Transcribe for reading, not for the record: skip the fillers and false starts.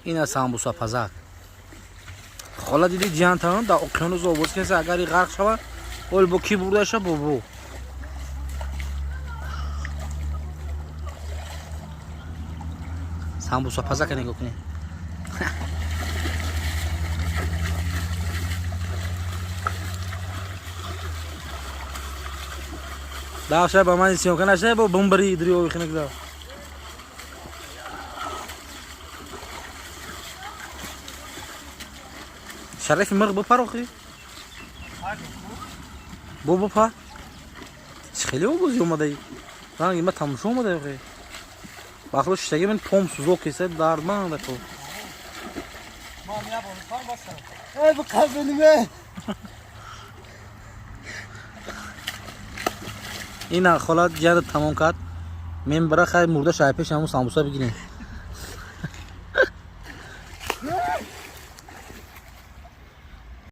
اینا سامبوساپازک. حالا دیدی جانتان در اقیانوس آبوز کسی اگری غرق شود اول با کی برده شه بابو سامبوساپازک نگاه کنی داشه با من سیون کنه شه با بمبری دریو خنک دا شرف مرغ بپر آخی بو بپر خیلی اومدی اومده رنگی من تماشا اومده آخی باخلو شتگی من پام سوزو کیسه دردمند تو ای بقبلمه اینا خلاص جد تمام کرد من برای خیر مرده شای پیش همون سامبوسا بگیریم